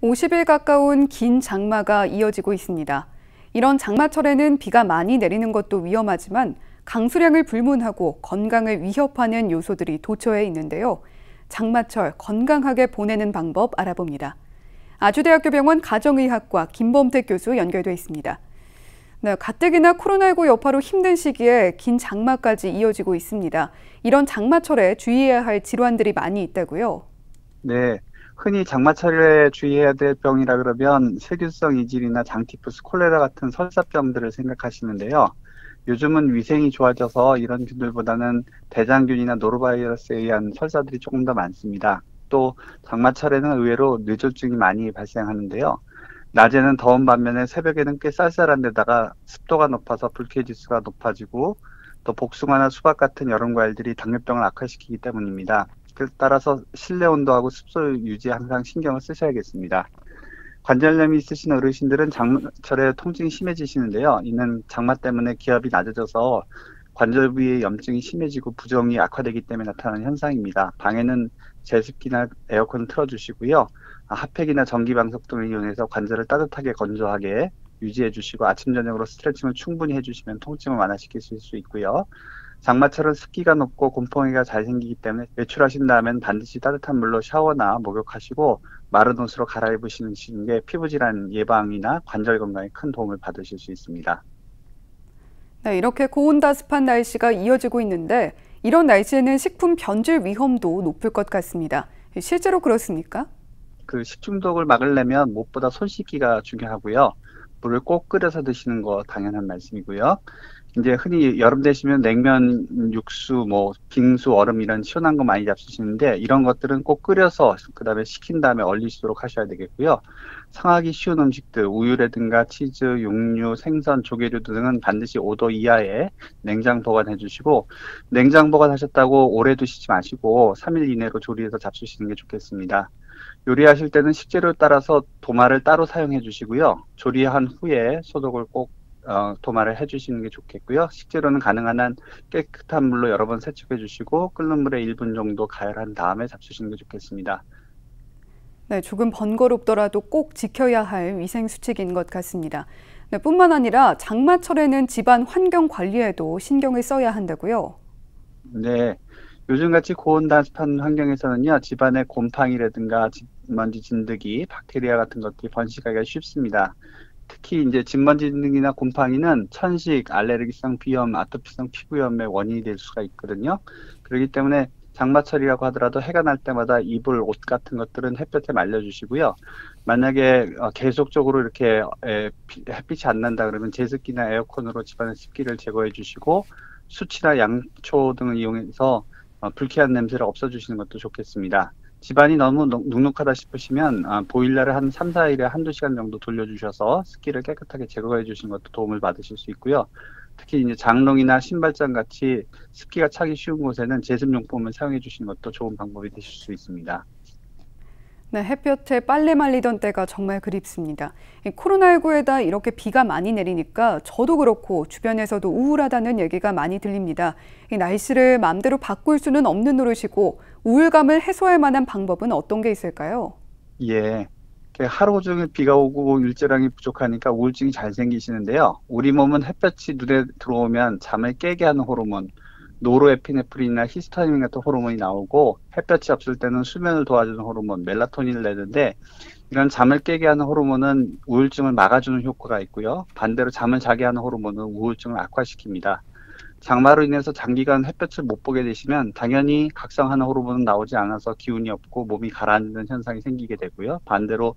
50일 가까운 긴 장마가 이어지고 있습니다. 이런 장마철에는 비가 많이 내리는 것도 위험하지만 강수량을 불문하고 건강을 위협하는 요소들이 도처에 있는데요. 장마철 건강하게 보내는 방법 알아봅니다. 아주대학교 병원 가정의학과 김범택 교수 연결돼 있습니다. 네, 가뜩이나 코로나19 여파로 힘든 시기에 긴 장마까지 이어지고 있습니다. 이런 장마철에 주의해야 할 질환들이 많이 있다고요? 네, 흔히 장마철에 주의해야 될 병이라 그러면 세균성 이질이나 장티푸스, 콜레라 같은 설사병들을 생각하시는데요. 요즘은 위생이 좋아져서 이런 균들보다는 대장균이나 노로바이러스에 의한 설사들이 조금 더 많습니다. 또 장마철에는 의외로 뇌졸중이 많이 발생하는데요. 낮에는 더운 반면에 새벽에는 꽤 쌀쌀한 데다가 습도가 높아서 불쾌지수가 높아지고 또 복숭아나 수박 같은 여름 과일들이 당뇨병을 악화시키기 때문입니다. 따라서 실내 온도하고 습도 유지에 항상 신경을 쓰셔야겠습니다. 관절염이 있으신 어르신들은 장마철에 통증이 심해지시는데요. 이는 장마 때문에 기압이 낮아져서 관절 부위의 염증이 심해지고 부종이 악화되기 때문에 나타나는 현상입니다. 방에는 제습기나 에어컨을 틀어주시고요. 핫팩이나 전기방석 등을 이용해서 관절을 따뜻하게 건조하게 유지해 주시고 아침 저녁으로 스트레칭을 충분히 해주시면 통증을 완화시킬 수 있고요. 장마철은 습기가 높고 곰팡이가 잘 생기기 때문에 외출하신 다음엔 반드시 따뜻한 물로 샤워나 목욕하시고 마른 옷으로 갈아입으시는 게 피부 질환 예방이나 관절 건강에 큰 도움을 받으실 수 있습니다. 네, 이렇게 고온다습한 날씨가 이어지고 있는데 이런 날씨에는 식품 변질 위험도 높을 것 같습니다. 실제로 그렇습니까? 그 식중독을 막으려면 무엇보다 손 씻기가 중요하고요. 물을 꼭 끓여서 드시는 거 당연한 말씀이고요. 이제 흔히 여름 되시면 냉면, 육수, 빙수, 얼음 이런 시원한 거 많이 잡수시는데 이런 것들은 꼭 끓여서 그다음에 식힌 다음에 얼리시도록 하셔야 되겠고요. 상하기 쉬운 음식들, 우유라든가 치즈, 육류, 생선, 조개류 등은 반드시 5도 이하에 냉장 보관해 주시고 냉장 보관하셨다고 오래 두시지 마시고 3일 이내로 조리해서 잡수시는 게 좋겠습니다. 요리하실 때는 식재료에 따라서 도마를 따로 사용해 주시고요. 조리한 후에 소독을 꼭 도마를 해주시는 게 좋겠고요. 식재료는 가능한 한 깨끗한 물로 여러 번 세척해 주시고 끓는 물에 1분 정도 가열한 다음에 잡수시는 게 좋겠습니다. 네, 조금 번거롭더라도 꼭 지켜야 할 위생 수칙인 것 같습니다. 네, 뿐만 아니라 장마철에는 집안 환경 관리에도 신경을 써야 한다고요? 네, 요즘같이 고온단습한 환경에서는요, 집안의 곰팡이라든가 집먼지 진드기, 박테리아 같은 것들이 번식하기가 쉽습니다. 특히 이제 집먼지 진드기나 곰팡이는 천식, 알레르기성 비염, 아토피성 피부염의 원인이 될 수가 있거든요. 그렇기 때문에 장마철이라고 하더라도 해가 날 때마다 이불, 옷 같은 것들은 햇볕에 말려주시고요. 만약에 계속적으로 이렇게 햇빛이 안 난다 그러면 제습기나 에어컨으로 집안의 습기를 제거해 주시고 수치나 양초 등을 이용해서 불쾌한 냄새를 없애주시는 것도 좋겠습니다. 집안이 너무 눅눅하다 싶으시면 보일러를 한 3, 4일에 한두 시간 정도 돌려주셔서 습기를 깨끗하게 제거해 주시는 것도 도움을 받으실 수 있고요. 특히 이제 장롱이나 신발장 같이 습기가 차기 쉬운 곳에는 제습용품을 사용해 주시는 것도 좋은 방법이 되실 수 있습니다. 네, 햇볕에 빨래 말리던 때가 정말 그립습니다. 코로나19에다 이렇게 비가 많이 내리니까 저도 그렇고 주변에서도 우울하다는 얘기가 많이 들립니다. 이 날씨를 마음대로 바꿀 수는 없는 노릇이고 우울감을 해소할 만한 방법은 어떤 게 있을까요? 예. 하루 종일 비가 오고 일조량이 부족하니까 우울증이 잘 생기시는데요. 우리 몸은 햇볕이 눈에 들어오면 잠을 깨게 하는 호르몬, 노르에피네프린이나 히스타민 같은 호르몬이 나오고 햇볕이 없을 때는 수면을 도와주는 호르몬, 멜라토닌을 내는데 이런 잠을 깨게 하는 호르몬은 우울증을 막아주는 효과가 있고요. 반대로 잠을 자게 하는 호르몬은 우울증을 악화시킵니다. 장마로 인해서 장기간 햇볕을 못 보게 되시면 당연히 각성하는 호르몬은 나오지 않아서 기운이 없고 몸이 가라앉는 현상이 생기게 되고요. 반대로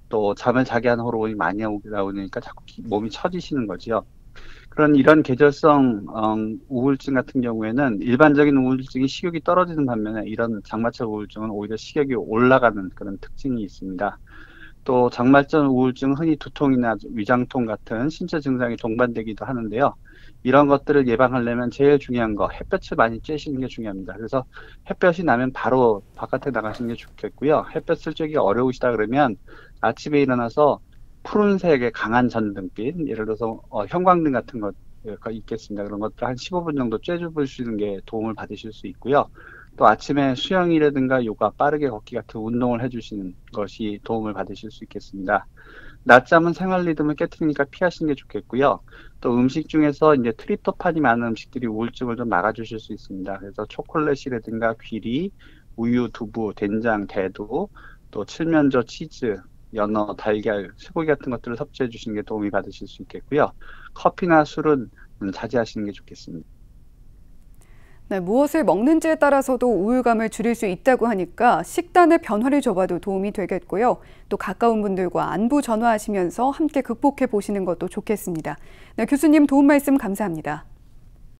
또 잠을 자게 하는 호르몬이 많이 나오니까 자꾸 몸이 처지시는 거죠. 이런 계절성 우울증 같은 경우에는 일반적인 우울증이 식욕이 떨어지는 반면에 이런 장마철 우울증은 오히려 식욕이 올라가는 그런 특징이 있습니다. 또 장마철 우울증은 흔히 두통이나 위장통 같은 신체 증상이 동반되기도 하는데요. 이런 것들을 예방하려면 제일 중요한 거 햇볕을 많이 쬐시는 게 중요합니다. 그래서 햇볕이 나면 바로 바깥에 나가시는 게 좋겠고요. 햇볕을 쬐기 어려우시다 그러면 아침에 일어나서 푸른색의 강한 전등빛, 예를 들어서 형광등 같은 것 있겠습니다. 그런 것들 한 15분 정도 쬐주시는 게 도움을 받으실 수 있고요. 또 아침에 수영이라든가 요가, 빠르게 걷기 같은 운동을 해주시는 것이 도움을 받으실 수 있겠습니다. 낮잠은 생활 리듬을 깨트리니까 피하시는 게 좋겠고요. 또 음식 중에서 이제 트립토판이 많은 음식들이 우울증을 좀 막아주실 수 있습니다. 그래서 초콜릿이라든가 귀리, 우유, 두부, 된장, 대두, 또 칠면조, 치즈, 연어, 달걀, 쇠고기 같은 것들을 섭취해 주시는 게 도움이 받으실 수 있겠고요. 커피나 술은 자제하시는 게 좋겠습니다. 네, 무엇을 먹는지에 따라서도 우울감을 줄일 수 있다고 하니까 식단의 변화를 줘봐도 도움이 되겠고요. 또 가까운 분들과 안부 전화하시면서 함께 극복해 보시는 것도 좋겠습니다. 네, 교수님 도움 말씀 감사합니다.